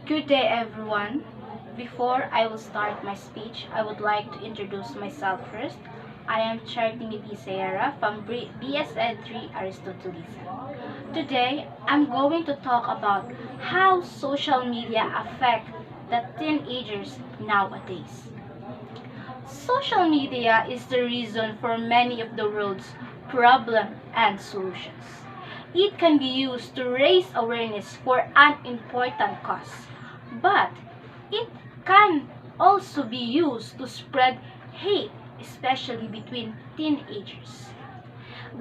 Good day, everyone. Before I will start my speech, I would like to introduce myself first. I am Charity Sierra from BSN 3 Aristotelism. Today, I'm going to talk about how social media affect the teenagers nowadays. Social media is the reason for many of the world's problems and solutions. It can be used to raise awareness for an important cause, but it can also be used to spread hate, especially between teenagers.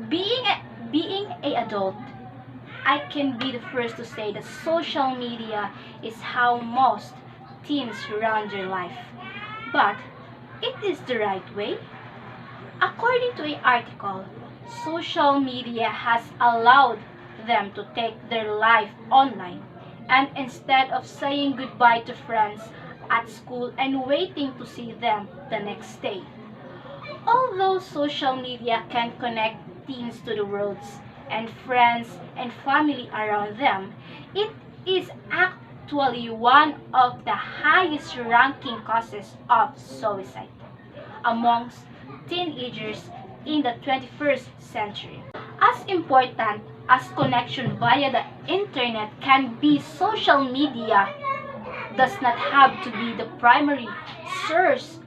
Being a adult, I can be the first to say that social media is how most teens run their life. But it is the right way? According to an article, social media has allowed them to take their life online, and instead of saying goodbye to friends at school and waiting to see them the next day. Although social media can connect teens to the world and friends and family around them, it is actually one of the highest ranking causes of suicide amongst teenagers in the 21st century. As important as connection via the internet can be, social media does not have to be the primary source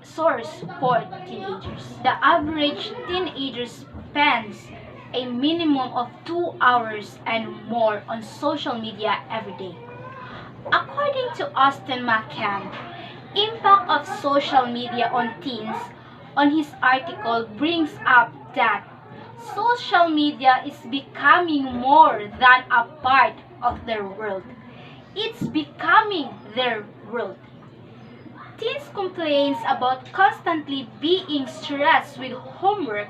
for teenagers. The average teenager spends a minimum of 2 hours and more on social media every day. According to Austin McCann, impact of social media on teens, on his article brings up that social media is becoming more than a part of their world. It's becoming their world. Teens complains about constantly being stressed with homework,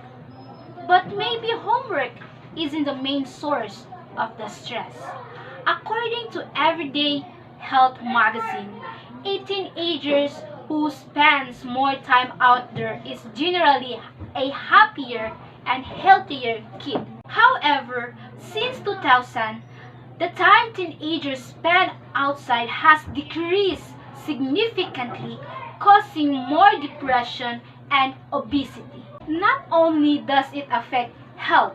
but maybe homework isn't the main source of the stress. According to Everyday Health magazine, a teenager who spends more time out there is generally a happier and healthier kid. However, since 2000, the time teenagers spend outside has decreased significantly, causing more depression and obesity. Not only does it affect health,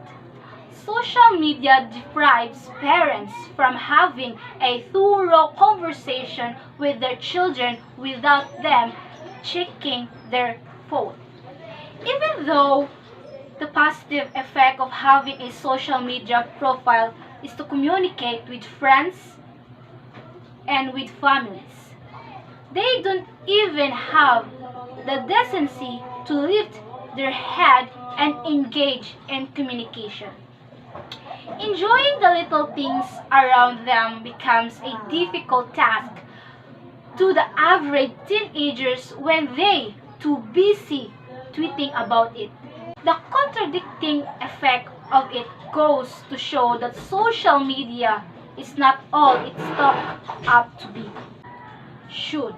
social media deprives parents from having a thorough conversation with their children without them checking their phone. Even though the positive effect of having a social media profile is to communicate with friends and with families, they don't even have the decency to lift their head and engage in communication. Enjoying the little things around them becomes a difficult task to the average teenagers when they too busy tweeting about it. The contradicting effect of it goes to show that social media is not all it's talked up to be. Should.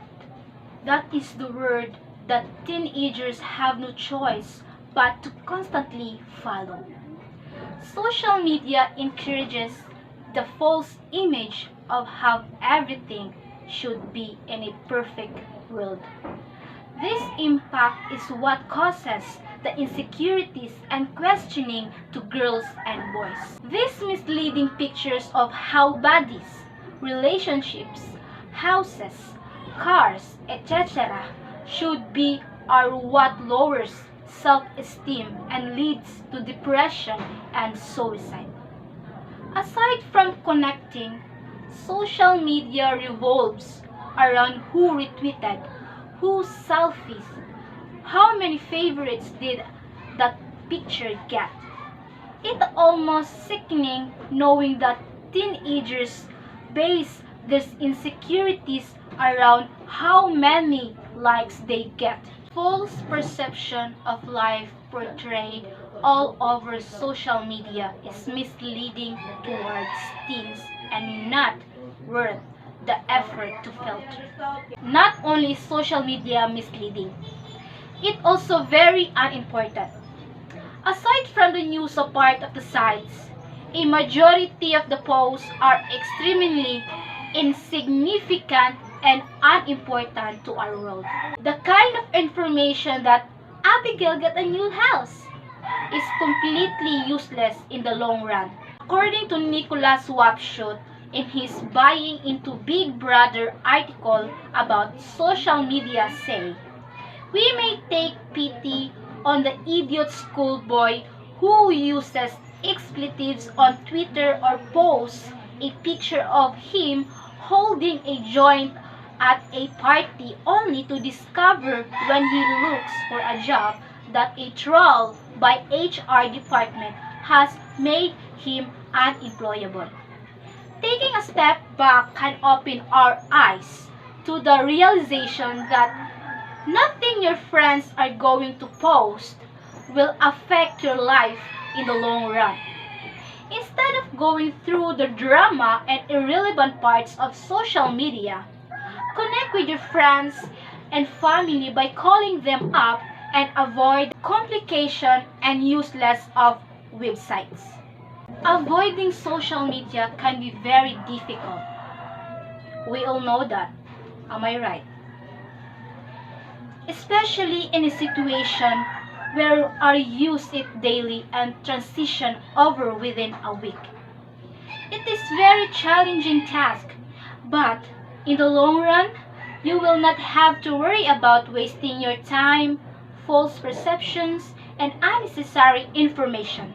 That is the word that teenagers have no choice but to constantly follow. Social media encourages the false image of how everything should be in a perfect world. This impact is what causes the insecurities and questioning to girls and boys. These misleading pictures of how bodies, relationships, houses, cars, etc. should be are what lowers self-esteem and leads to depression and suicide. Aside from connecting, social media revolves around who retweeted, whose selfies, how many favorites did that picture get. It's almost sickening knowing that teenagers base their insecurities around how many likes they get. False perception of life portrayed all over social media is misleading towards teens and not worth the effort to filter. Not only is social media misleading, it also very unimportant. Aside from the news part of the sites, a majority of the posts are extremely insignificant and unimportant to our world. The kind of information that Abigail got a new house is completely useless in the long run. According to Nicholas Wapshot in his Buying into Big Brother article about social media say, we may take pity on the idiot schoolboy who uses expletives on Twitter or posts a picture of him holding a joint at a party only to discover when he looks for a job that a troll by HR department has made him unemployable. Taking a step back can open our eyes to the realization that nothing your friends are going to post will affect your life in the long run. Instead of going through the drama and irrelevant parts of social media, connect with your friends and family by calling them up and avoid complication and use less of websites. Avoiding social media can be very difficult. We all know that. Am I right? Especially in a situation where our use it daily and transition over within a week. It is very challenging task, but in the long run, you will not have to worry about wasting your time, false perceptions, and unnecessary information.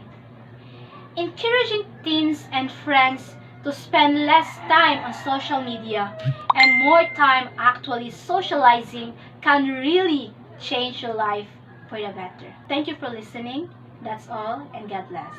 Encouraging teens and friends to spend less time on social media and more time actually socializing can really change your life for the better. Thank you for listening. That's all, and God bless.